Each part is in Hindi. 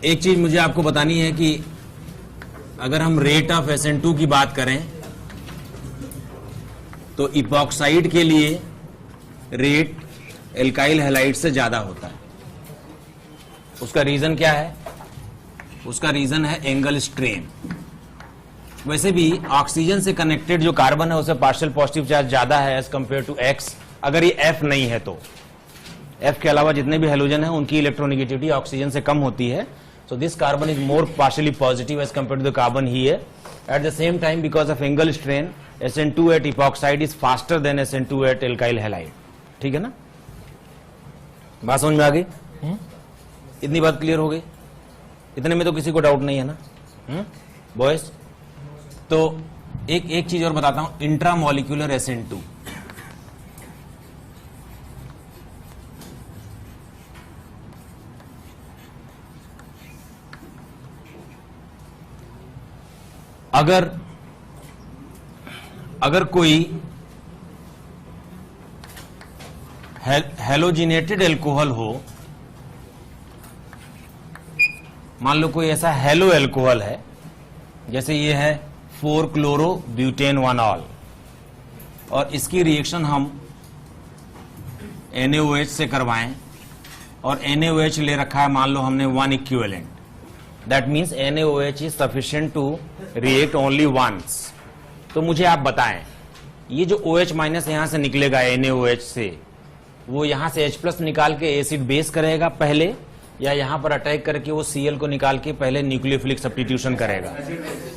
एक चीज मुझे आपको बतानी है कि अगर हम रेट ऑफ SN2 की बात करें तो इपॉक्साइड के लिए रेट एल्काइल हैलाइड से ज्यादा होता है। उसका रीजन क्या है? उसका रीजन है एंगल स्ट्रेन। वैसे भी ऑक्सीजन से कनेक्टेड जो कार्बन है उसे पार्शियल पॉजिटिव चार्ज ज्यादा है एज कंपेयर टू X, अगर ये F नहीं है तो। F के अलावा जितने भी हेलोजन है उनकी इलेक्ट्रोनेगेटिविटी ऑक्सीजन से कम होती है। So this carbon is more partially positive as compared to the carbon here. At the same time, because of angle strain, SN2 at epoxide is faster than SN2 at alkyl halide. ठीक है ना? बात समझ में आ गई? इतनी बात क्लियर हो गई? इतने में तो किसी को डाउट नहीं है ना? बॉयज, तो एक चीज और बताता हूं, इंट्रामोलिक्यूलर SN2। अगर कोई हेलोजिनेटेड एल्कोहल हो, मान लो कोई ऐसा हेलो एल्कोहल है, जैसे ये है 4-क्लोरो-ब्यूटेन-1-ऑल, और इसकी रिएक्शन हम NaOH से करवाएं और NaOH ले रखा है मान लो हमने 1 equivalent, that means NaOH is sufficient to react only once. तो मुझे आप बताएं, ये जो OH माइनस यहां से निकलेगा NaOH से, वो यहां से H+ निकाल के एसिड बेस करेगा पहले, या यहां पर अटैक करके वो Cl को निकाल के पहले न्यूक्लियोफिलिक सब्स्टिट्यूशन करेगा?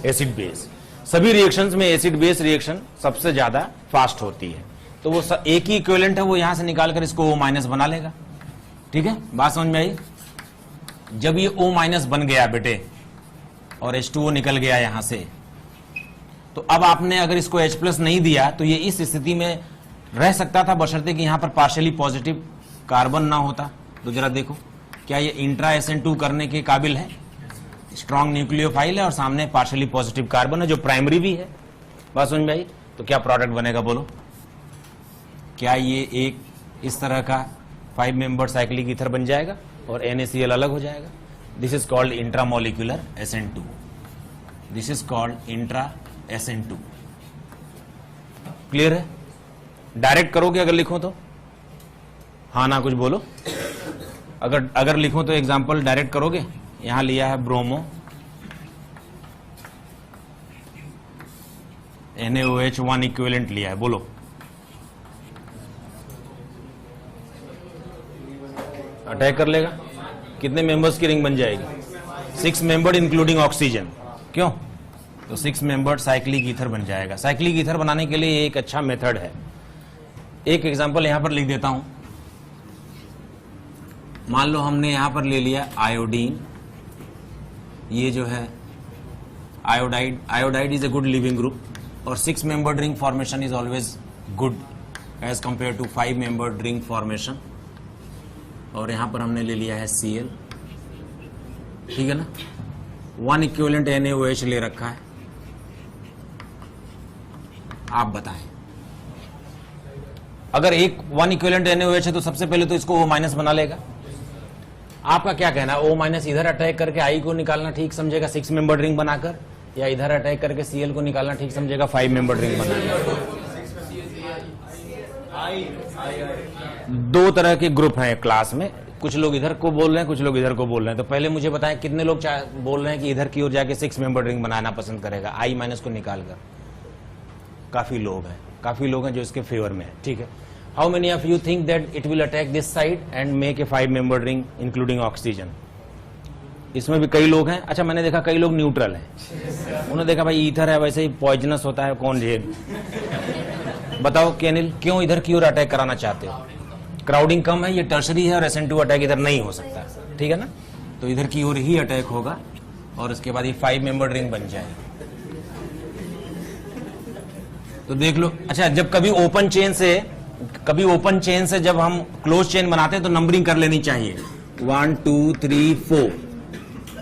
Acid base. सभी रिएक्शंस में एसिड बेस रिएक्शन सबसे ज्यादा फास्ट होती है, तो वो एक ही इक्विवेलेंट है, वो यहां से निकाल कर इसको O- बना लेगा। ठीक है, बात समझ में आई? जब ये O- बन गया बेटे और H2O निकल गया यहां से, तो अब आपने अगर इसको H+ नहीं दिया तो ये इस स्थिति में रह सकता था, बशर्ते कि यहां पर पार्शियली पॉजिटिव कार्बन ना होता। तो जरा देखो, क्या ये इंट्रा SN2 करने के काबिल है? स्ट्रॉन्ग न्यूक्लियोफाइल है और सामने पार्शियली पॉजिटिव कार्बन है जो प्राइमरी भी है। बात समझ में आई? तो क्या प्रोडक्ट बनेगा बोलो? क्या ये एक इस तरह का 5 मेंबर साइक्लिक ईथर बन जाएगा और NaCl अलग हो जाएगा? This is called intramolecular SN2। This is called intra SN2। Clear है? डायरेक्ट करोगे अगर लिखो तो? हाँ ना कुछ बोलो। अगर लिखो तो एग्जांपल डायरेक्ट करोगे? यहां लिया है ब्रोमो, NaOH 1 इक्विवेलेंट लिया है, बोलो। अटैक कर लेगा? कितने मेंबर्स की रिंग बन जाएगी? 6 मेंबर्ड इंक्लूडिंग ऑक्सीजन। क्यों? तो 6 मेंबर्ड साइक्लिक ईथर बन जाएगा। साइक्लिक ईथर बनाने के लिए एक अच्छा मेथड है। एक एग्जांपल यहां पर लिख देता हूं। मान लो हमने यहां पर ले लिया आयोडीन, ये जो है iodide. Iodide is a good living group और 6 membered ring formation is always good as compare to 5 membered ring formation. और यहां पर हमने ले लिया है Cl, ठीक है ना? 1 इक्विवेलेंट NaOH ले रखा है। आप बताएं, अगर 1 इक्विवेलेंट NaOH है तो सबसे पहले तो इसको O- बना लेगा। आपका क्या कहना है? O- इधर अटैक करके I को निकालना ठीक समझेगा 6 मेंबर्ड रिंग बनाकर, या इधर अटैक करके Cl को निकालना ठीक समझेगा 5 मेंबर्ड रिंग बनाकर? दो तरह के ग्रुप हैं क्लास में, कुछ लोग इधर को बोल रहे हैं, कुछ लोग इधर को बोल रहे हैं। तो पहले मुझे बताएं कितने लोग बोल रहे हैं कि इधर की ओर जाके 6 मेंबर्ड रिंग बनाना पसंद करेगा I- को निकालकर? काफी लोग हैं जो इसके फेवर में है। ठीक है, how many of you think that it will attack this side and make a 5 membered ring including oxygen? इसमें भी कई लोग हैं। अच्छा, मैंने देखा कई लोग न्यूट्रल हैं, उन्होंने देखा भाई ईथर है वैसे ही पॉइजनस होता है, कौन झेल। बताओ केनिल, क्यों इधर की ओर अटैक कराना चाहते हो? क्राउडिंग कम है, ये टर्शरी है और SN2 अटैक इधर नहीं हो सकता, ठीक है ना? तो इधर की ओर ही अटैक होगा और उसके बाद ये 5 मेंबर्ड रिंग बन जाएगी। तो देख लो। अच्छा, जब कभी ओपन चेन से जब हम क्लोज चेन बनाते हैं तो नंबरिंग कर लेनी चाहिए 1 2 3 4,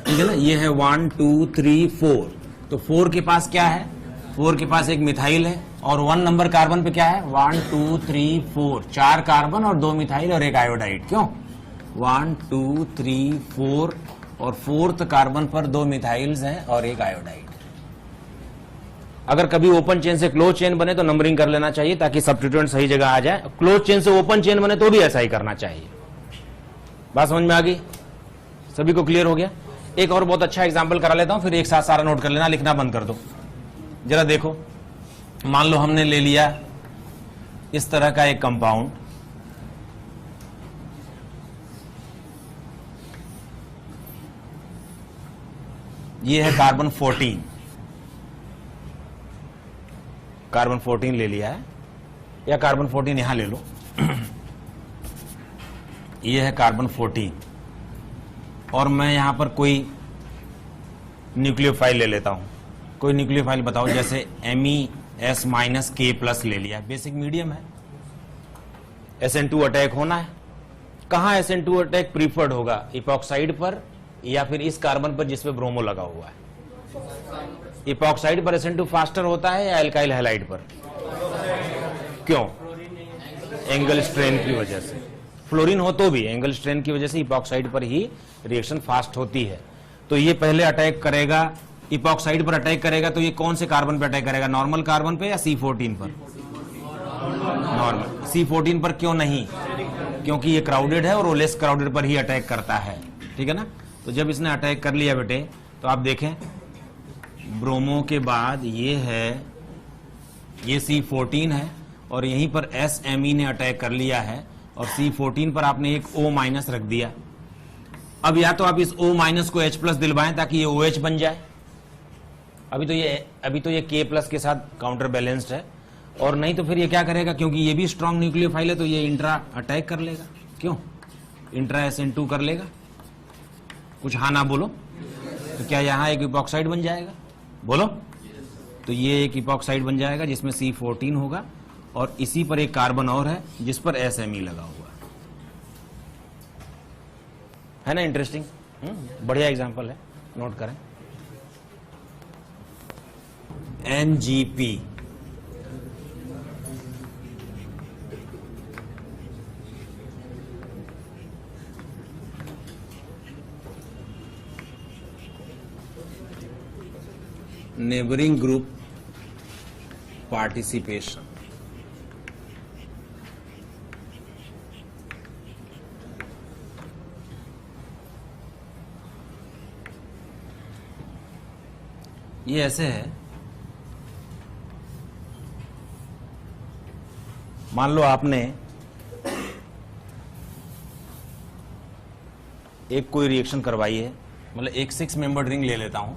ठीक है ना? ये है 1 2 3 4। तो 4 के पास क्या है? 4 के पास एक मिथाइल है और 1 नंबर कार्बन पे क्या है? 1 2 3 4, 4 कार्बन और 2 मिथाइल और एक आयोडाइड। क्यों? 1 2 3 4 और फोर्थ कार्बन पर 2 मिथाइल्स हैं और एक आयोडाइड। अगर कभी ओपन चेन से क्लोज चेन बने तो नंबरिंग कर लेना चाहिए ताकि सब्स्टिट्यूएंट सही जगह आ जाए। क्लोज चेन से ओपन चेन बने तो भी ऐसा ही करना चाहिए। बात समझ में आ गई? सभी को क्लियर हो गया? एक और बहुत अच्छा एग्जांपल करा लेता हूं, फिर एक साथ सारा नोट कर लेना, लिखना बंद कर दो। जरा देखो, मान लो हमने ले लिया इस तरह का एक कंपाउंड, ये है कार्बन 14, कार्बन 14 ले लिया है, या कार्बन 14 यहां ले लो। ये है कार्बन 14 और मैं यहां पर कोई न्यूक्लियोफाइल ले लेता हूं। कोई न्यूक्लियोफाइल बताओ, जैसे MES-K+ ले लिया, बेसिक मीडियम है, SN2 अटैक होना है। कहां SN2 अटैक प्रीफर्ड होगा, इपॉक्साइड पर या फिर इस कार्बन पर जिसपे ब्रोमो लगा हुआ है? इपॉक्साइड पर SN2 फास्टर होता है या एल्काइल हैलाइड पर? क्यों? एंगल स्ट्रेन की वजह से। फ्लोरीन हो तो भी एंगल स्ट्रेन की वजह से इपॉक्साइड पर ही रिएक्शन फास्ट होती है। तो ये पहले अटैक करेगा, इपॉक्साइड पर अटैक करेगा, तो ये कौन से कार्बन पर अटैक करेगा, नॉर्मल कार्बन पे या C14 पर? नॉर्मल। C14 पर क्यों नहीं? क्योंकि ये क्राउडेड है और वो लेस क्राउडेड पर ही अटैक करता है, ठीक है ना। तो जब इसने अटैक कर लिया बेटे, तो आप देखें ब्रोमो के बाद ये है, ये C14 है और यहीं पर SMe ने अटैक कर लिया है और C14 पर आपने एक O- रख दिया। अब या तो आप इस O- को H+ दिलवाएं ताकि ये OH बन जाए। अभी तो ये K+ के साथ काउंटर बैलेंस्ड है, और नहीं तो फिर ये क्या करेगा, क्योंकि ये भी स्ट्रॉन्ग न्यूक्लियोफाइल है तो ये इंट्रा अटैक कर लेगा। क्यों? इंट्रा SN2 कर लेगा। कुछ हाँ ना बोलो। तो क्या यहां एक इपॉक्साइड बन जाएगा? बोलो। तो ये एक इपॉक्साइड बन जाएगा जिसमें C14 होगा और इसी पर एक कार्बन और है जिस पर SMe लगा हुआ है ना। इंटरेस्टिंग, बढ़िया एग्जांपल है, नोट करें। NGP, neighbouring group participation. ये ऐसे है, मान लो आपने एक कोई रिएक्शन करवाई है, मतलब एक 6 मेंबर्ड रिंग ले लेता हूं,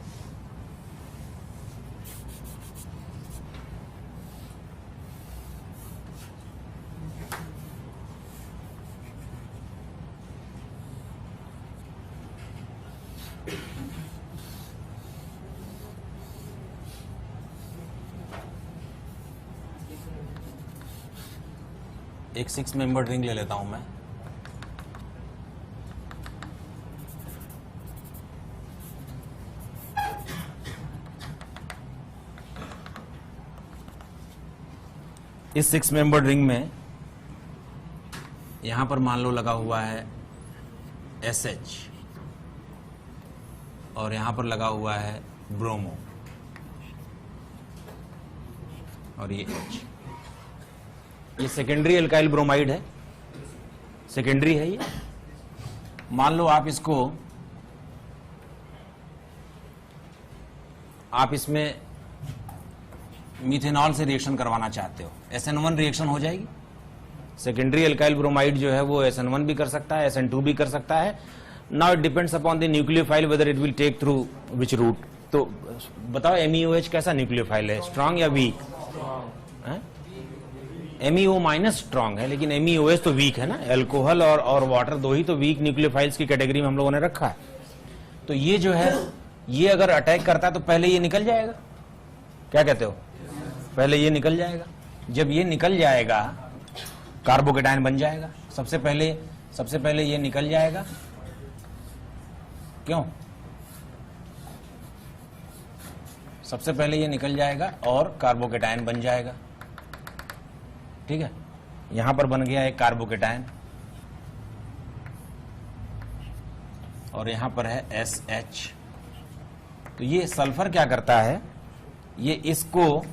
एक 6 मेंबर्ड रिंग ले लेता हूं मैं। इस 6 मेंबर्ड रिंग में यहां पर मान लो लगा हुआ है SH और यहां पर लगा हुआ है ब्रोमो और ये H। ये सेकेंडरी एल्काइल ब्रोमाइड है, सेकेंडरी है ये। मान लो आप इसमें मीथेनॉल से रिएक्शन करवाना चाहते हो, SN1 रिएक्शन हो जाएगी। सेकेंडरी एल्काइल ब्रोमाइड जो है वो SN1 भी कर सकता है, SN2 भी कर सकता है। Now it depends upon the nucleophile whether it will take through which route. तो बताओ MEOH कैसा न्यूक्लियोफाइल है, स्ट्रांग या वीक? MEO- स्ट्रांग है, लेकिन MEOH तो वीक है ना। अल्कोहल और वाटर दो ही तो वीक न्यूक्लियोफाइल्स की कैटेगरी में हम लोगों ने रखा है। तो ये जो है, ये अगर अटैक करता है तो पहले ये निकल जाएगा। क्या कहते हो? पहले ये निकल जाएगा। जब ये निकल जाएगा कार्बोकेटायन बन जाएगा। सबसे पहले ये निकल जाएगा। क्यों? सबसे पहले ये निकल जाएगा और कार्बोकेटायन बन जाएगा, ठीक है। यहां पर बन गया एक कार्बोकेटायन और यहां पर है SH। तो ये सल्फर क्या करता है, ये इसको,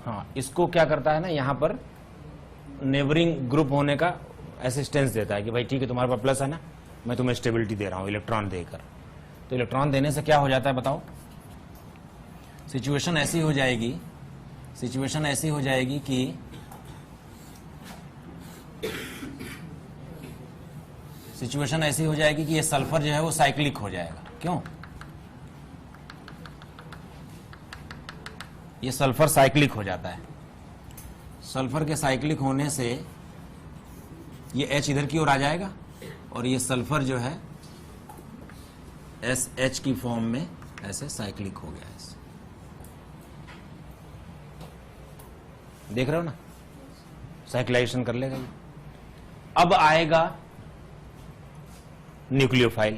हाँ इसको क्या करता है ना, यहां पर नेबरिंग ग्रुप होने का असिस्टेंस देता है कि भाई ठीक है तुम्हारे पास प्लस है ना, मैं तुम्हें स्टेबिलिटी दे रहा हूं इलेक्ट्रॉन देकर। तो इलेक्ट्रॉन देने से क्या हो जाता है बताओ, सिचुएशन ऐसी हो जाएगी, सिचुएशन ऐसी हो जाएगी कि सिचुएशन ऐसी हो जाएगी कि ये सल्फर जो है वो साइक्लिक हो जाएगा। क्यों? ये सल्फर साइक्लिक हो जाता है। सल्फर के साइक्लिक होने से ये H इधर की ओर आ जाएगा और ये सल्फर जो है SH की फॉर्म में ऐसे साइक्लिक हो गया। ऐसे देख रहे हो ना, साइक्लाइजेशन कर लेगा ये। अब आएगा न्यूक्लियोफाइल।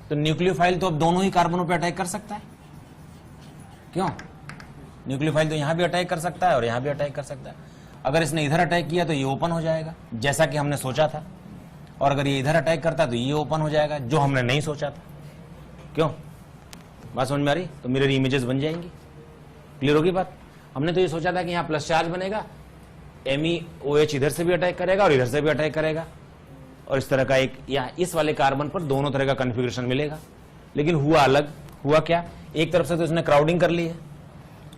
तो न्यूक्लियोफाइल तो अब दोनों ही कार्बनों पे अटैक कर सकता है। क्यों? न्यूक्लियोफाइल तो यहां भी अटैक कर सकता है और यहां भी अटैक कर सकता है। अगर इसने इधर अटैक किया तो ये ओपन हो जाएगा जैसा कि हमने सोचा था, और अगर ये इधर अटैक करता तो ये ओपन हो जाएगा जो हमने नहीं सोचा था। क्यों? बात समझ में आ रही? तो मिरर इमेजेस बन जाएंगी। क्लियर होगी बात? हमने तो ये सोचा था कि यहां प्लस चार्ज बनेगा, MEOH इधर से भी अटैक करेगा और इधर से भी अटैक करेगा, और इस तरह का एक, या इस वाले कार्बन पर दोनों तरह का कॉन्फ़िगरेशन मिलेगा। लेकिन हुआ अलग। हुआ क्या? एक तरफ से तो इसने क्राउडिंग कर ली है।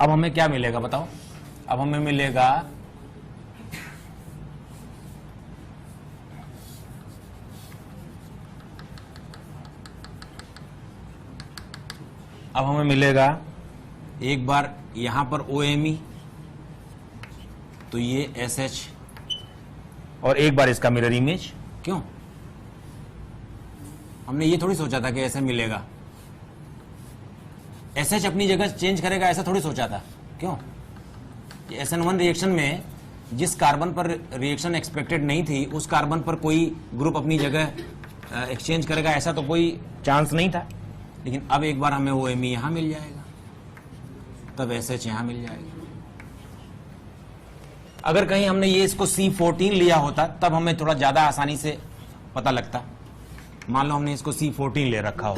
अब हमें क्या मिलेगा बताओ? अब हमें मिलेगा एक बार यहां पर OMe, तो ये SH, और एक बार इसका मिरर इमेज। क्यों? हमने ये थोड़ी सोचा था कि ऐसे मिलेगा। SH अपनी जगह चेंज करेगा ऐसा थोड़ी सोचा था। क्यों? कि SN1 रिएक्शन में जिस कार्बन पर रिएक्शन एक्सपेक्टेड नहीं थी उस कार्बन पर कोई ग्रुप अपनी जगह एक्सचेंज करेगा ऐसा तो कोई चांस नहीं था। लेकिन अब एक बार हमें OMe यहां मिल जाएगा, तब SH यहां मिल जाएगा। अगर कहीं हमने ये इसको C14 लिया होता तब हमें थोड़ा ज्यादा आसानी से पता लगता। मान लो हमने इसको C14 ले रखा हो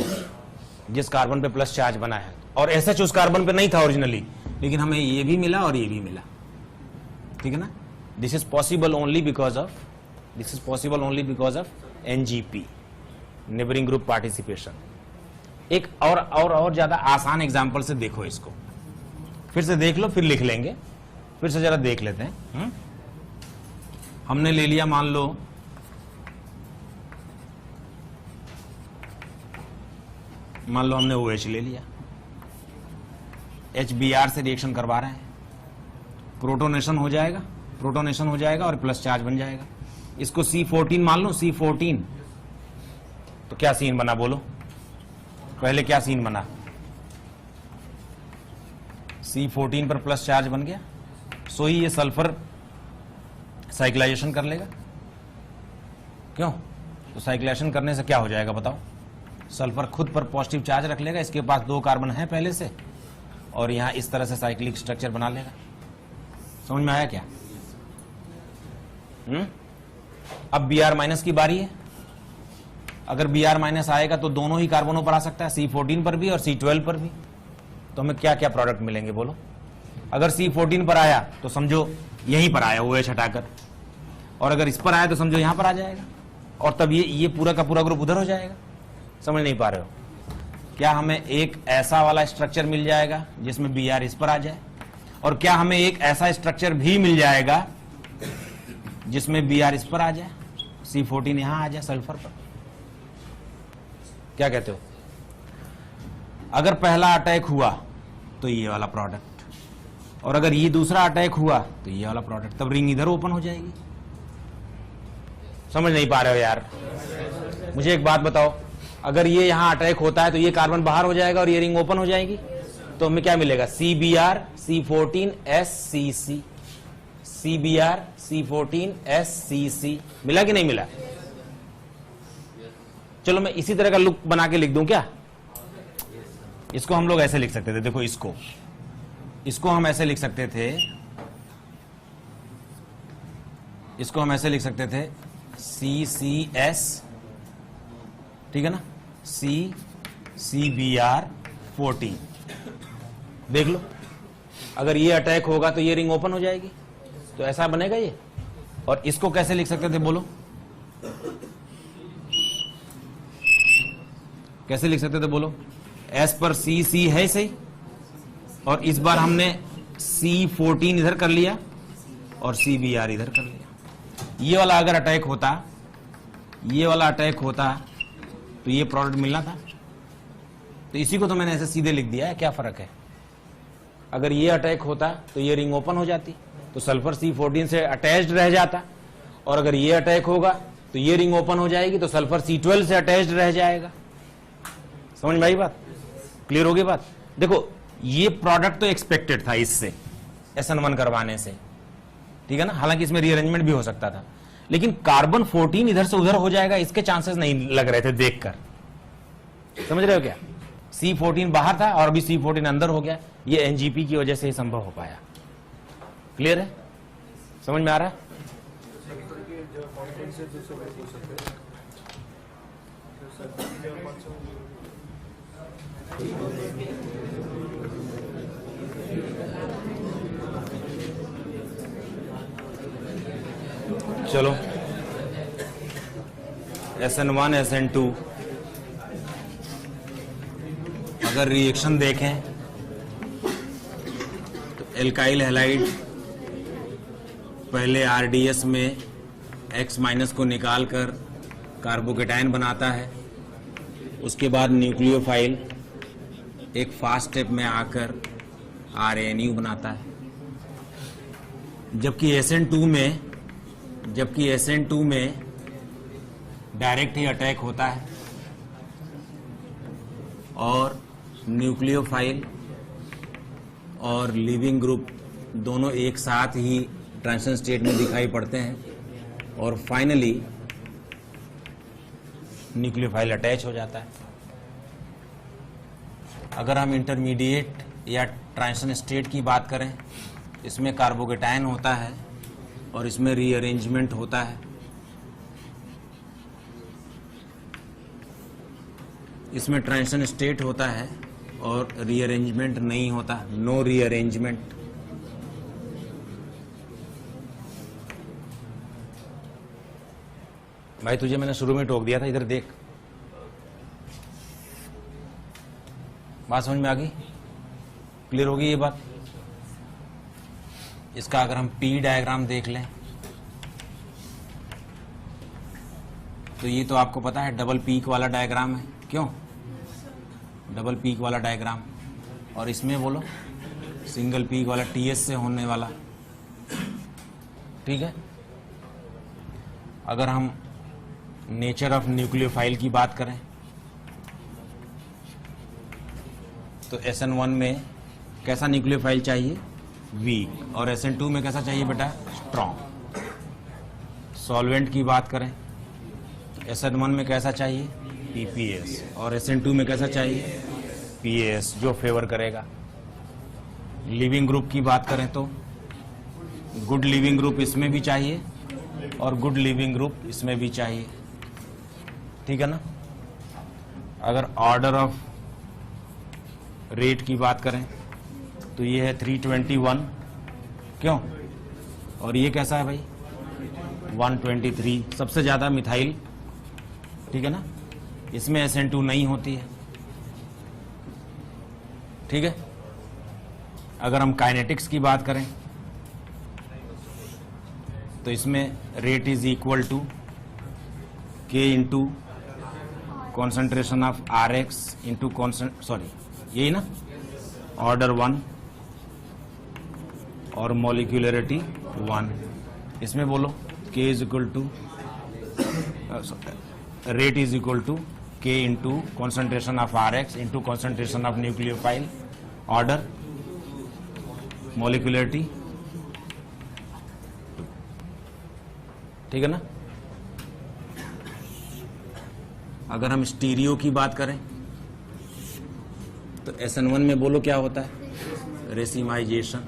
जिस कार्बन पे प्लस चार्ज बना है, और SH उस कार्बन पे नहीं था ओरिजिनली, लेकिन हमें ये भी मिला और ये भी मिला। ठीक है ना? This is possible only because of NGP, neighbouring group participation. एक और ज्यादा आसान एग्जांपल से देखो इसको, फिर से देख लो, फिर लिख लेंगे, फिर से जरा देख लेते हैं। हमने ले लिया, मान लो हमने OH ले लिया, HBr से रिएक्शन करवा रहे हैं, प्रोटोनेशन हो जाएगा और प्लस चार्ज बन जाएगा। इसको C14 मान लो, C14, तो क्या सीन बना बोलो? पहले क्या सीन बना? C14 पर प्लस चार्ज बन गया, सो ही ये सल्फर साइक्लाइजेशन कर लेगा। क्यों? तो साइक्लाइजेशन करने से क्या हो जाएगा बताओ? सल्फर खुद पर पॉजिटिव चार्ज रख लेगा, इसके पास 2 कार्बन है पहले से, और यहां इस तरह से साइक्लिक स्ट्रक्चर बना लेगा। समझ में आया क्या? अब Br- की बारी है। अगर Br- आएगा तो दोनों ही कार्बनों पर आ सकता है, C14 पर भी और C12 पर भी। तो हमें क्या क्या प्रोडक्ट मिलेंगे बोलो? अगर C14 पर आया तो समझो यहीं पर आया OH हटाकर, और अगर इस पर आया तो समझो यहां पर आ जाएगा, और तब ये पूरा का पूरा ग्रुप उधर हो जाएगा। समझ नहीं पा रहे हो? क्या हमें एक ऐसा वाला स्ट्रक्चर मिल जाएगा जिसमें Br इस पर आ जाए, और क्या हमें एक ऐसा स्ट्रक्चर भी मिल जाएगा जिसमें Br इस पर आ जाए, C14 यहां आ जाए सल्फर पर? क्या कहते हो? अगर पहला अटैक हुआ तो ये वाला प्रोडक्ट, और अगर ये दूसरा अटैक हुआ तो ये वाला प्रोडक्ट, तब रिंग इधर ओपन हो जाएगी। समझ नहीं पा रहे हो यार? मुझे एक बात बताओ, अगर ये यहां अटैक होता है तो ये कार्बन बाहर हो जाएगा और ये रिंग ओपन हो जाएगी, तो हमें क्या मिलेगा? CBr C14 SCC, CBr C14 SCC। मिला कि नहीं मिला? चलो मैं इसी तरह का लुक बना के लिख दूं क्या? इसको हम लोग ऐसे लिख सकते थे, देखो इसको हम ऐसे लिख सकते थे, CCS, ठीक है ना, CCBr 14। देख लो, अगर ये अटैक होगा तो ये रिंग ओपन हो जाएगी, तो ऐसा बनेगा ये। और इसको कैसे लिख सकते थे बोलो, कैसे लिख सकते थे बोलो? एस पर CC है सही, और इस बार हमने C14 इधर कर लिया और CBr इधर कर लिया। ये वाला अगर अटैक होता, ये वाला अटैक होता तो ये प्रोडक्ट मिलना था। तो इसी को तो मैंने ऐसे सीधे लिख दिया है, क्या फर्क है? अगर ये अटैक होता तो ये रिंग ओपन हो जाती, तो सल्फर C14 से अटैच्ड रह जाता, और अगर ये अटैक होगा तो ये रिंग ओपन हो जाएगी, तो सल्फर C12 से अटैच्ड रह जाएगा। समझ में आई बात? क्लियर होगी बात? देखो, ये प्रोडक्ट तो एक्सपेक्टेड था इससे, SN1 करवाने से, ठीक है ना। हालांकि इसमें रीअरेंजमेंट भी हो सकता था, लेकिन कार्बन 14 इधर से उधर हो जाएगा, इसके चांसेस नहीं लग रहे थे देखकर। समझ रहे हो क्या? C14 बाहर था और अभी C14 अंदर हो गया, ये NGP की वजह से ही संभव हो पाया। क्लियर है? समझ में आ रहा है? चलो, SN1 SN2 अगर रिएक्शन देखें तो एल्काइल हैलाइड पहले RDS में X- को निकालकर कार्बोकेटाइन बनाता है, उसके बाद न्यूक्लियोफाइल एक फास्ट स्टेप में आकर RNU बनाता है। जबकि SN2 में डायरेक्ट ही अटैक होता है और न्यूक्लियोफाइल और लिविंग ग्रुप दोनों एक साथ ही ट्रांजिशन स्टेट में दिखाई पड़ते हैं, और फाइनली न्यूक्लियोफाइल अटैच हो जाता है। अगर हम इंटरमीडिएट या ट्रांजिशन स्टेट की बात करें, इसमें कार्बोकेटाइन होता है और इसमें रीअरेंजमेंट होता है। इसमें ट्रांजिशन स्टेट होता है और रीअरेंजमेंट नहीं होता, नो रीअरेंजमेंट। भाई तुझे मैंने शुरू में टोक दिया था, इधर देख, बात समझ में आ गई? क्लियर होगी ये बात? इसका अगर हम P डायग्राम देख लें तो ये तो आपको पता है डबल पीक वाला डायग्राम है, क्यों? डबल पीक वाला डायग्राम, और इसमें बोलो सिंगल पीक वाला TS से होने वाला, ठीक है। अगर हम नेचर ऑफ न्यूक्लियोफाइल की बात करें तो SN1 में कैसा न्यूक्लियोफाइल चाहिए? वीक। और SN2 में कैसा चाहिए बेटा? स्ट्रॉन्ग। सॉल्वेंट की बात करें SN1 में कैसा चाहिए? PPS। और SN2 में कैसा चाहिए? PAS, जो फेवर करेगा। लिविंग ग्रुप की बात करें तो गुड लिविंग ग्रुप इसमें भी चाहिए और गुड लिविंग ग्रुप इसमें भी चाहिए, ठीक है ना। अगर ऑर्डर ऑफ रेट की बात करें तो ये है 321, क्यों? और ये कैसा है भाई? 123, सबसे ज्यादा मिथाइल, ठीक है ना। इसमें SN2 नहीं होती है, ठीक है। अगर हम काइनेटिक्स की बात करें तो इसमें rate is equal to K into concentration of RX into यही ना, ऑर्डर 1 और मॉलिक्यूलरिटी 1। इसमें बोलो K is equal to rate is equal to K into concentration of RX into concentration of nucleophile, order, molecularity, ठीक है ना। अगर हम स्टीरियो की बात करें तो SN1 में बोलो क्या होता है? रेसिमाइजेशन।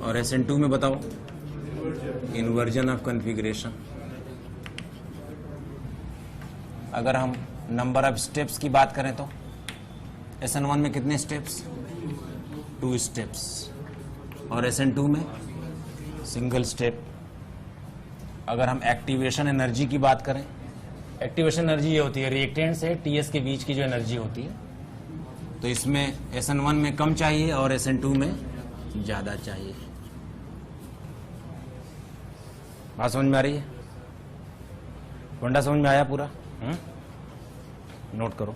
और SN2 में बताओ? Inversion of configuration. अगर हम नंबर ऑफ स्टेप्स की बात करें तो SN1 में कितने स्टेप्स? 2 स्टेप्स। और SN2 में सिंगल स्टेप। अगर हम एक्टिवेशन एनर्जी की बात करें, एक्टिवेशन एनर्जी ये होती है रिएक्टेंट से TS के बीच की जो एनर्जी होती है, तो इसमें SN1 में कम चाहिए और SN2 में ज्यादा चाहिए। बात समझ में आ रही है? फंडा समझ में आया पूरा? नोट करो।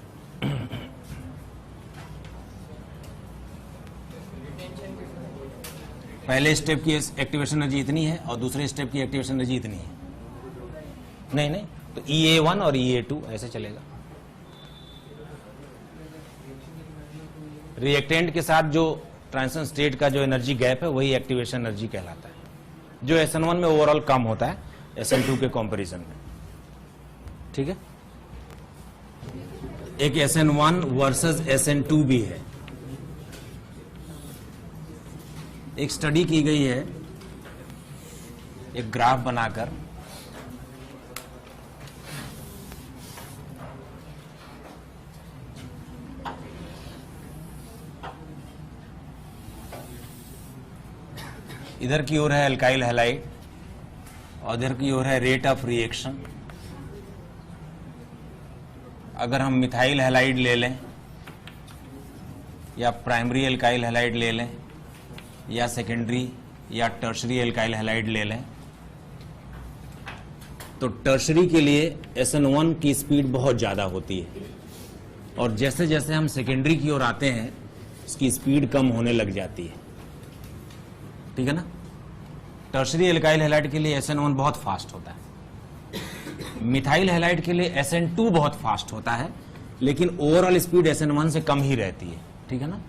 पहले स्टेप की एक्टिवेशन एनर्जी इतनी है और दूसरे स्टेप की एक्टिवेशन एनर्जी इतनी है। नहीं, तो EA1 और EA2 ऐसे चलेगा। रिएक्टेंट के साथ जो ट्रांजिशन स्टेट का जो एनर्जी गैप है वही एक्टिवेशन एनर्जी कहलाता है, जो SN1 में ओवरऑल कम होता है SN2 के कंपैरिजन में। ठीक है। एक SN1 वर्सेस SN2 भी है। एक स्टडी की गई है एक ग्राफ बनाकर, इधर की ओर है एल्काइल हैलाइड और इधर की ओर है रेट ऑफ रिएक्शन। अगर हम मिथाइल हैलाइड ले लें या प्राइमरी एल्काइल हैलाइड ले लें या सेकेंडरी या टर्शरी एल्काइल हैलाइड ले लें, तो टर्शरी के लिए SN1 की स्पीड बहुत ज्यादा होती है और जैसे जैसे हम सेकेंडरी की ओर आते हैं उसकी स्पीड कम होने लग जाती है। ठीक है ना। टर्शरी एल्काइल हैलाइड के लिए SN1 बहुत फास्ट होता है, मिथाइल हैलाइड के लिए SN2 बहुत फास्ट होता है, लेकिन ओवरऑल स्पीड SN1 से कम ही रहती है। ठीक है ना।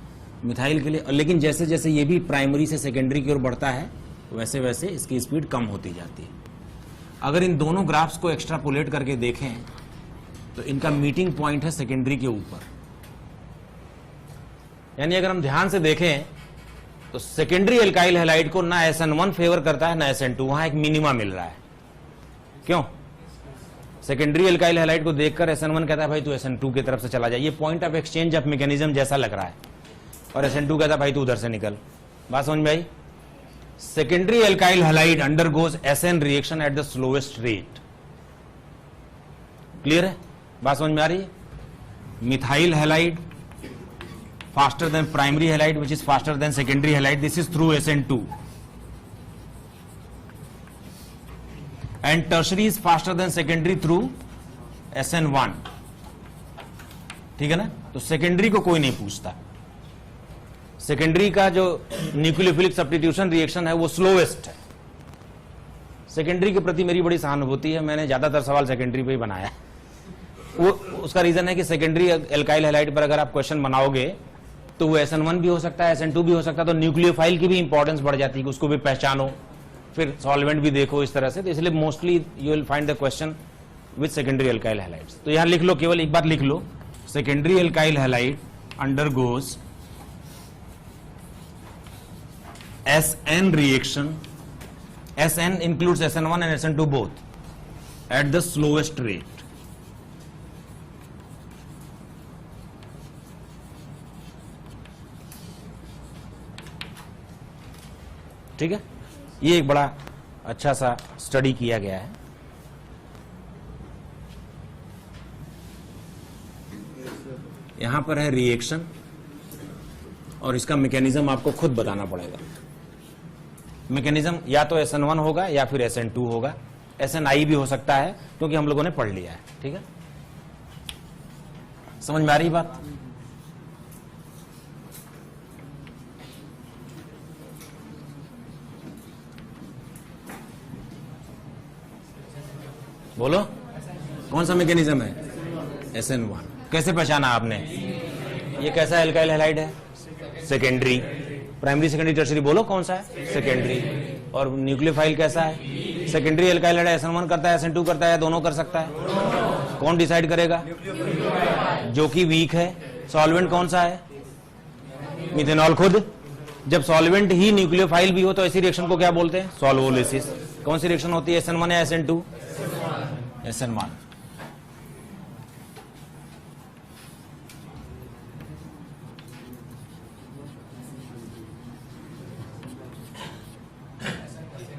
मिथाइल के लिए, लेकिन जैसे जैसे ये भी प्राइमरी से सेकेंडरी की ओर बढ़ता है वैसे वैसे इसकी स्पीड कम होती जाती है। अगर इन दोनों ग्राफ्स को एक्स्ट्रापोलेट करके देखें तो इनका मीटिंग पॉइंट है सेकेंडरी के ऊपर। यानी अगर हम ध्यान से देखें तो सेकेंडरी एल्काइल हैलाइड को ना SN1 फेवर करता है ना SN2, वहां एक मिनिमा मिल रहा है। क्यों? सेकेंडरी एल्काइल हैलाइड को देखकर SN1 कहता है भाई तू SN2 की तरफ से चला जाए, ये point of exchange of mechanism जैसा लग रहा है, और SN2 कहता है भाई तू उधर से निकल। बात समझ में आई? Secondary alkyl halide undergoes SN reaction at the slowest rate. Clear है? बात समझ में आ रही है? Methyl halide faster than primary halide, which is faster than secondary halide. This is through SN2. And tertiary is faster than secondary through SN1. ठीक है ना। तो सेकेंडरी को कोई नहीं पूछता। सेकेंडरी का जो न्यूक्लियोफिलिक सब्स्टिट्यूशन रिएक्शन है वो स्लोएस्ट है। सेकेंडरी के प्रति मेरी बड़ी सहानुभूति है, मैंने ज्यादातर सवाल सेकेंडरी पे ही बनाया। वो उसका रीजन है कि सेकेंडरी एल्काइल हैलाइड पर अगर आप क्वेश्चन बनाओगे तो वो SN1 भी हो सकता है, SN2 भी हो सकता है, तो न्यूक्लियोफाइल की भी इंपॉर्टेंस बढ़ जाती है कि उसको भी पहचानो, फिर सॉल्वेंट भी देखो, इस तरह से। तो इसलिए mostly you will find the question with secondary alkyl halides. तो यहां लिख लो, केवल एक बार लिख लो, secondary alkyl halide undergoes SN reaction, SN includes SN1 and SN2 both, at the slowest rate. ठीक है। ये एक बड़ा अच्छा सा स्टडी किया गया है। यहां पर है रिएक्शन और इसका मैकेनिज्म आपको खुद बताना पड़ेगा। मैकेनिज्म या तो SN1 होगा या फिर SN2 होगा, SNI भी हो सकता है क्योंकि हम लोगों ने पढ़ लिया है। ठीक है, समझ में आ रही बात? बोलो, कौन सा मैकेनिज्म है? SN1। कैसे पहचाना आपने? ये कैसा एल्काइल हैलाइड है? सेकेंडरी। प्राइमरी, सेकेंडरी, टर्शियरी, बोलो कौन सा है? सेकेंडरी। और न्यूक्लियोफाइल कैसा है? Secondary alkyl halide. SN1 करता है, SN2 करता है, दोनों कर सकता है? कौन डिसाइड करेगा? जो कि वीक है। सॉल्वेंट कौन सा है? मिथेनॉल खुद। जब सॉल्वेंट ही न्यूक्लियोफाइल भी हो तो ऐसी रिएक्शन को क्या बोलते हैं? सॉल्वोलिसिस। कौन सी रिएक्शन होती है, SN1 या SN2? SN1।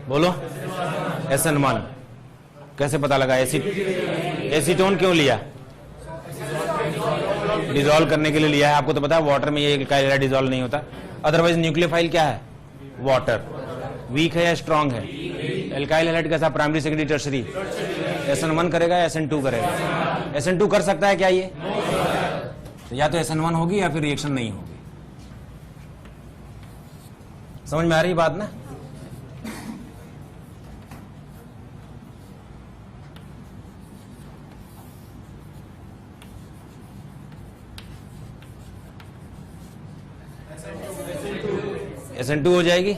बोलो SN1। कैसे पता लगा? एसीटोन क्यों लिया? डिसॉल्व करने के लिए लिया है। आपको तो पता है वाटर में ये एल्काइल हैलाइड डिसॉल्व नहीं होता। अदरवाइज न्यूक्लियोफाइल क्या है? वाटर। वीक है या स्ट्रांग है? एल्काइल हैलाइड कैसा? Primary, secondary, tertiary. SN1 करेगा या SN2 करेगा? SN2 कर सकता है क्या ये? तो या तो SN1 होगी या फिर रिएक्शन नहीं होगी। समझ में आ रही बात ना? SN2 हो जाएगी।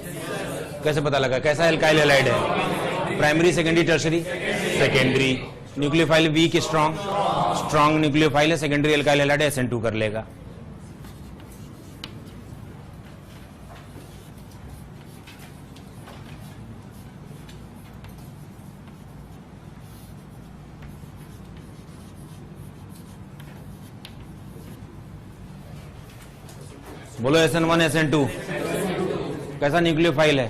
कैसे पता लगा? कैसा एल्काइल हैलाइड है? Primary, secondary, tertiary? Secondary. Nucleophile weak, strong? Strong nucleophile है, सेकेंडरी एल्काइल हैलाइड है, SN2 कर लेगा। बोलो SN1 SN2 कैसा न्यूक्लियोफाइल है?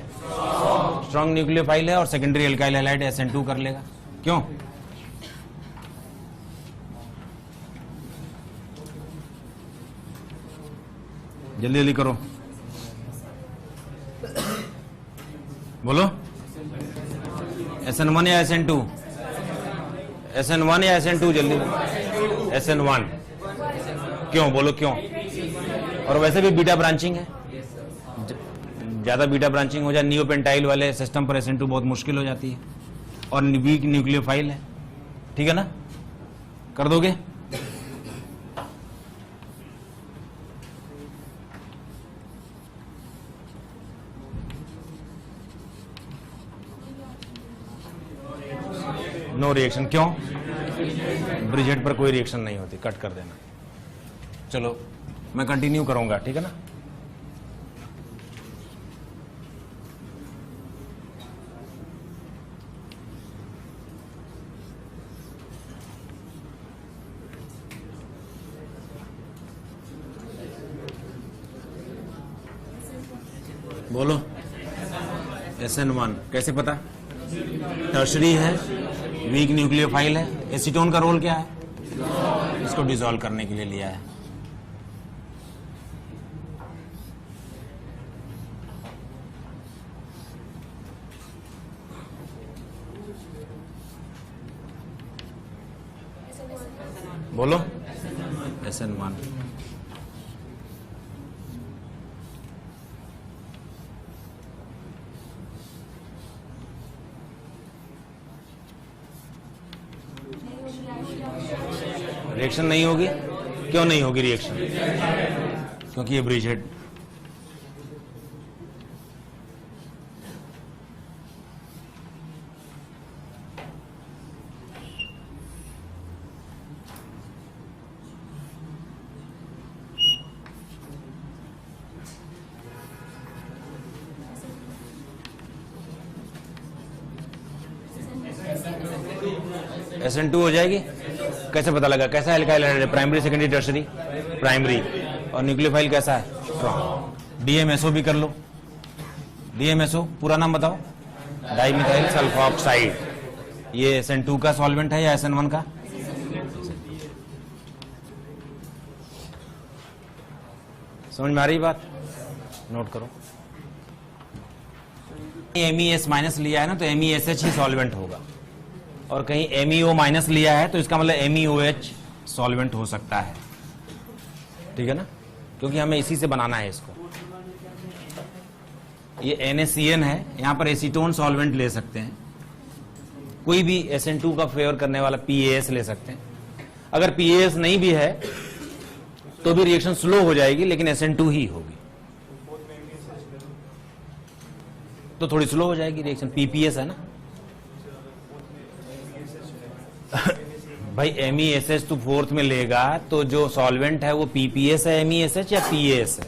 स्ट्रॉन्ग न्यूक्लियोफाइल है और सेकेंडरी एल्काइल हैलाइड SN2 कर लेगा। क्यों? जल्दी जल्दी करो, बोलो SN1 या SN2? SN1 या SN2? जल्दी। SN1। क्यों? बोलो क्यों? और वैसे भी बीटा ब्रांचिंग है, ज्यादा बीटा ब्रांचिंग हो जाए नियोपेंटाइल वाले सिस्टम पर SN2 बहुत मुश्किल हो जाती है और वीक न्यूक्लियोफाइल है। ठीक है ना? कर दोगे? No reaction. क्यों? ब्रिजेट पर कोई रिएक्शन नहीं होती, कट कर देना। चलो मैं कंटिन्यू करूंगा, ठीक है ना? बोलो SN1 कैसे पता? टर्शरी है, वीक न्यूक्लियोफाइल है। एसीटोन का रोल क्या है? इसको डिसॉल्व करने के लिए लिया है। बोलो SN1। रिएक्शन नहीं होगी। क्यों नहीं होगी रिएक्शन? क्योंकि ये ब्रिजेड। SN2 हो जाएगी। कैसे पता लगा? कैसा एल्काइल हैलाइड है? Primary, secondary, tertiary? प्राइमरी। और न्यूक्लियोफाइल कैसा है? स्ट्रॉन्ग। DMSO भी कर लो। DMSO पूरा नाम बताओ। Dimethyl sulphoxide. ये SN2 का सॉल्वेंट है या SN1 का? समझ में आ रही बात? नोट करो। MES माइनस लिया है ना, तो MESH ही सॉल्वेंट होगा। और कहीं MEO माइनस लिया है तो इसका मतलब MEOH सॉल्वेंट हो सकता है। ठीक है ना? क्योंकि हमें इसी से बनाना है इसको। ये NaCN है, यहां पर एसीटोन सॉल्वेंट ले सकते हैं। कोई भी SN2 का फेवर करने वाला PAS ले सकते हैं। अगर PAS नहीं भी है तो भी रिएक्शन स्लो हो जाएगी, लेकिन SN2 ही होगी तो थोड़ी स्लो हो जाएगी रिएक्शन। PPS है ना भाई, MESH तो फोर्थ में लेगा तो जो सॉल्वेंट है वो PPS है, MESH या PAS है?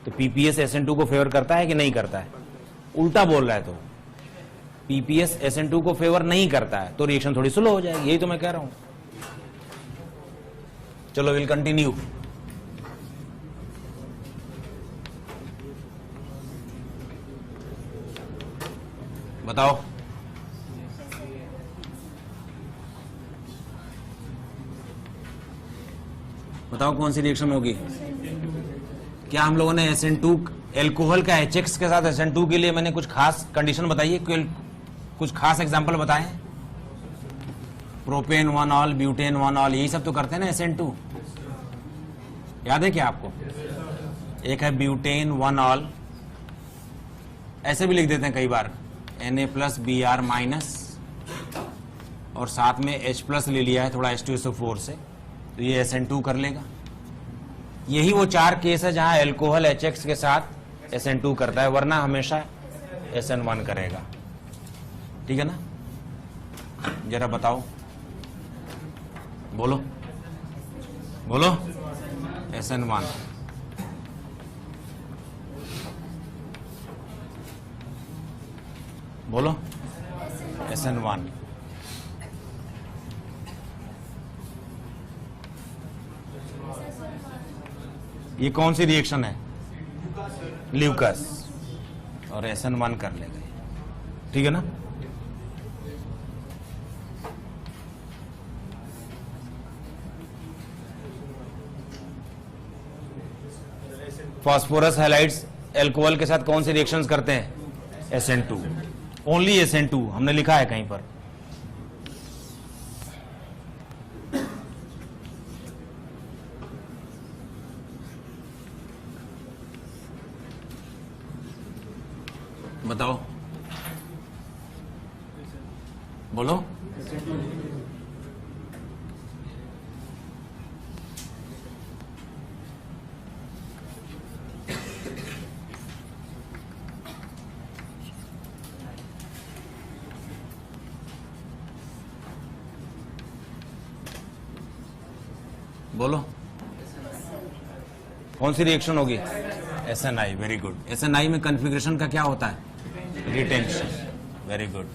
तो PPS SN2 को फेवर करता है कि नहीं करता है? उल्टा बोल रहा है तो पीपीएस SN2 को फेवर नहीं करता है तो रिएक्शन थोड़ी स्लो हो जाएगी, यही तो मैं कह रहा हूं। चलो विल कंटिन्यू। बताओ बताओ कौन सी रिएक्शन होगी? क्या हम लोगों ने SN2 एल्कोहल का HX के साथ SN2 के लिए मैंने कुछ खास कंडीशन बताई है, कुछ खास एग्जांपल बताए? प्रोपेन 1 ऑल, ब्यूटेन 1 ऑल, यही सब तो करते हैं ना SN2। याद है क्या आपको? एक है ब्यूटेन 1 ऑल, ऐसे भी लिख देते हैं कई बार Na+Br- और साथ में H+ ले लिया है थोड़ा H2SO4 से, तो ये SN2 कर लेगा। यही वो 4 केस है जहां एल्कोहल HX के साथ SN2 करता है, वरना हमेशा SN1 करेगा। ठीक है ना? जरा बताओ, बोलो बोलो। SN1 बोलो। SN1 ये कौन सी रिएक्शन है? ल्यूकस, और SN1 कर लेगा। ठीक है ना? फास्फोरस हैलाइड्स एल्कोहल के साथ कौन सी रिएक्शंस करते हैं? SN2, ओनली SN2 हमने लिखा है कहीं पर। बताओ, बोलो। बोलो कौन सी रिएक्शन होगी? SNI, very good. SNI में कॉन्फ़िगरेशन का क्या होता है? Retention, very good.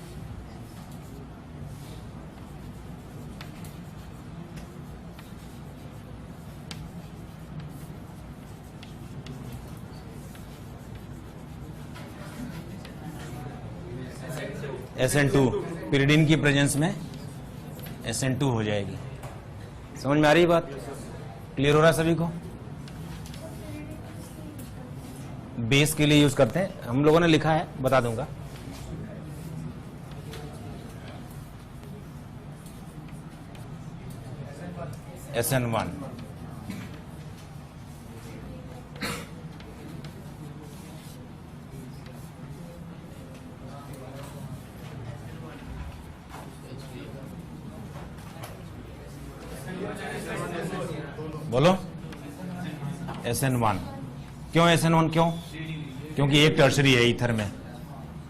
SN2 pyridine की प्रेजेंस में SN2 हो जाएगी। समझ में आ रही बात? क्लियर हो रहा है सभी को? बेस के लिए यूज करते हैं, हम लोगों ने लिखा है, बता दूंगा। SN1 बोलो। SN1 क्यों? SN1 क्यों? क्योंकि एक टर्शरी है ईथर में।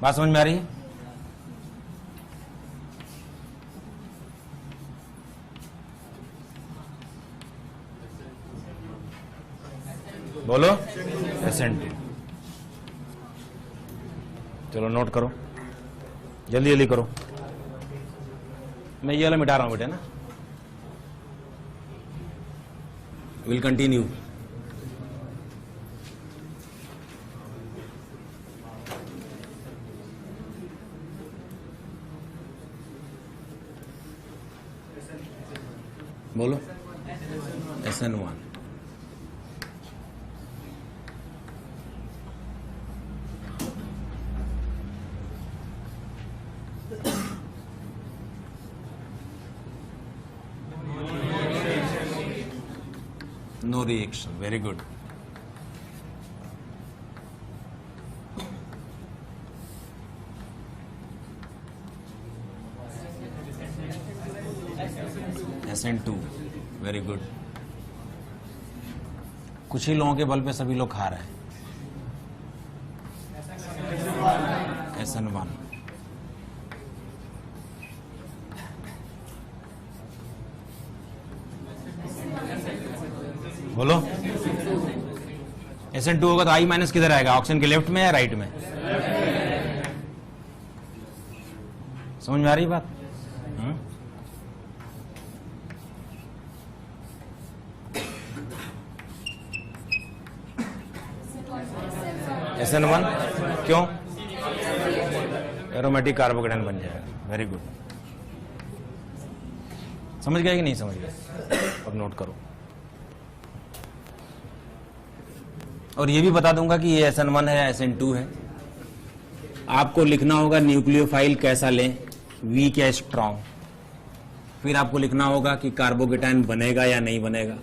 बात समझ में आ रही है? बोलो। SN2 चलो नोट करो, जल्दी जल्दी करो। मैं ये वाला मिटा रहा हूं बेटे ना। Will continue. बोलो। SN1 no reaction, very good. SN2 very good. कुछ ही लोगों के बल पे सभी लोग खा रहे हैं। SN1 बोलो। SN2 होगा तो I- किधर आएगा? ऑक्सीजन के लेफ्ट में या राइट में? समझ में आ रही बात? SN1 क्यों? एरोमेटिक कार्बोकेटाइन बन जाएगा। Very good. समझ गए कि नहीं समझ गए? अब नोट करो। और ये भी बता दूंगा कि ये SN1 है या SN2 है। आपको लिखना होगा न्यूक्लियोफाइल कैसा लें, वीक या स्ट्रॉन्ग। फिर आपको लिखना होगा कि कार्बोकेटाइन बनेगा या नहीं बनेगा।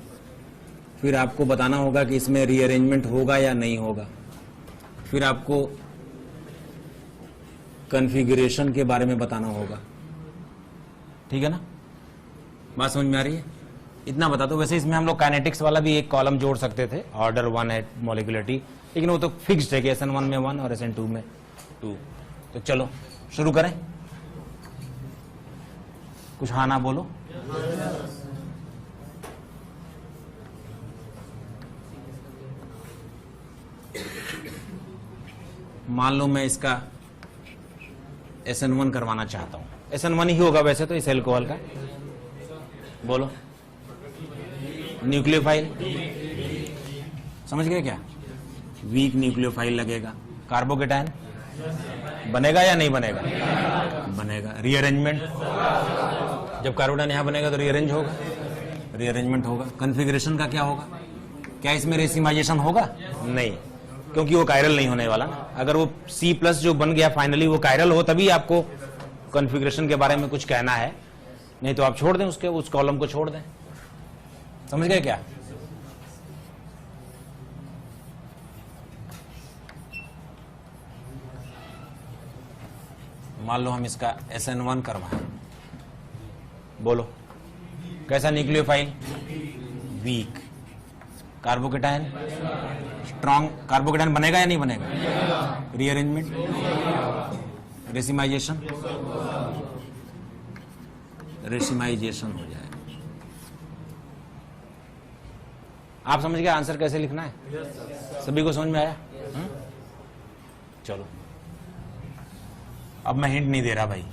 फिर आपको बताना होगा कि इसमें रीअरेंजमेंट होगा या नहीं होगा। फिर आपको कॉन्फ़िगरेशन के बारे में बताना होगा। ठीक है ना? बात समझ में आ रही है? इतना बता दो। वैसे इसमें हम लोग काइनेटिक्स वाला भी एक कॉलम जोड़ सकते थे, ऑर्डर 1 है मोलिकुलरिटी, लेकिन वो तो फिक्स्ड है कि SN1 में 1 और SN2 में 2। तो चलो शुरू करें। कुछ हाँ ना बोलो। मान लो मैं इसका SN1 करवाना चाहता हूं। SN1 ही होगा वैसे तो इस एल्कोहल का। बोलो। न्यूक्लियोफाइल समझ गए क्या? वीक न्यूक्लियोफाइल लगेगा। कार्बोकेटाइन बनेगा या नहीं बनेगा? बनेगा। रीअरेंजमेंट, जब कार्बोकेटाइन यहां बनेगा तो रीअरेंज होगा, रीअरेंजमेंट होगा। कॉन्फ़िगरेशन का क्या होगा? क्या इसमें रेसिमाइजेशन होगा? नहीं, क्योंकि वो कायरल नहीं होने वाला ना। अगर वो C+ जो बन गया फाइनली वो कायरल हो तभी आपको कॉन्फ़िगरेशन के बारे में कुछ कहना है, नहीं तो आप छोड़ दें उसके, उस कॉलम को छोड़ दें। समझ गए क्या? मान लो हम इसका SN1 करवाएं। बोलो कैसा nucleophile? Weak. Carbocation strong. Carbocation बनेगा या नहीं बनेगा? रीअरेंजमेंट, रेसिमाइजेशन, रेसिमाइजेशन हो जाएगा। आप समझ गए आंसर कैसे लिखना है? सभी को समझ में आया? चलो अब मैं हिंट नहीं दे रहा भाई।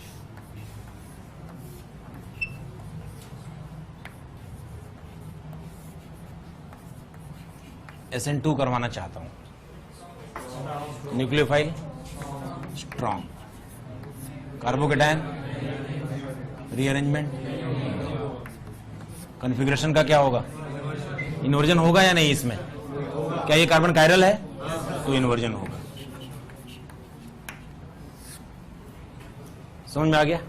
SN2 करवाना चाहता हूं। Nucleophile strong, carbocation rearrangement, configuration का क्या होगा? इन्वर्जन होगा या नहीं इसमें? क्या ये कार्बन कायरल है? तो इन्वर्जन होगा। समझ में आ गया?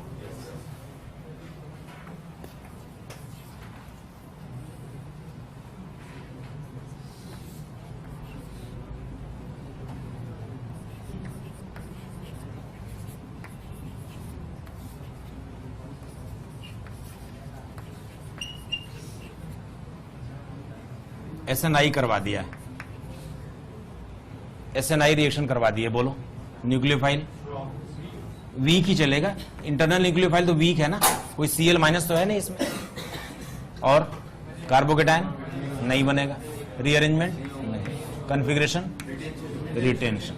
SNI करवा दिया, SNI रिएक्शन करवा दिए। बोलो न्यूक्लियोफाइल वीक ही चलेगा। इंटरनल न्यूक्लियोफाइल तो वीक है ना, कोई Cl- तो है नहीं इसमें। और कार्बोकेटाइन नहीं बनेगा। रीअरेंजमेंट नहीं। Configuration retention.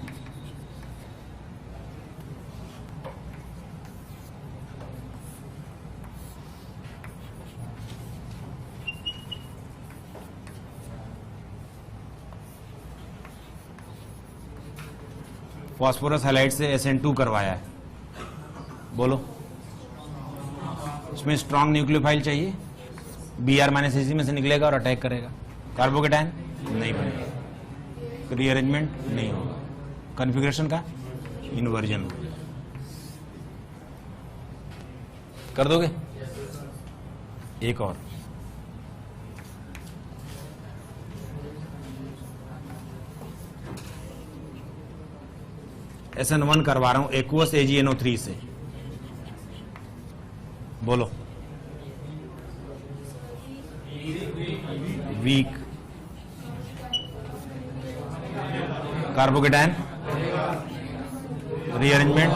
फॉस्फोरस हैलाइड से SN2 करवाया है। बोलो इसमें स्ट्रॉन्ग न्यूक्लियोफाइल चाहिए, Br-Ac में से निकलेगा और अटैक करेगा। कार्बोकेटाइन नहीं बनेगा। रीअरेंजमेंट नहीं होगा। कॉन्फ़िगरेशन का इन्वर्जन कर दोगे? एक और SN1 करवा रहा हूं एक्वस AgNO3 से। बोलो वीक। कार्बोकेटाइन रीअरेंजमेंट,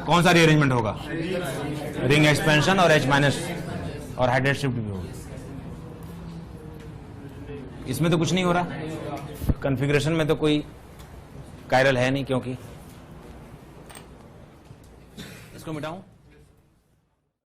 कौन सा रीअरेंजमेंट होगा? रिंग एक्सपेंशन और H- और हाइड्रेट शिफ्ट भी होगी। इसमें तो कुछ नहीं हो रहा। कॉन्फ़िगरेशन में तो कोई कायरल है नहीं, क्योंकि इसको मिटाऊं।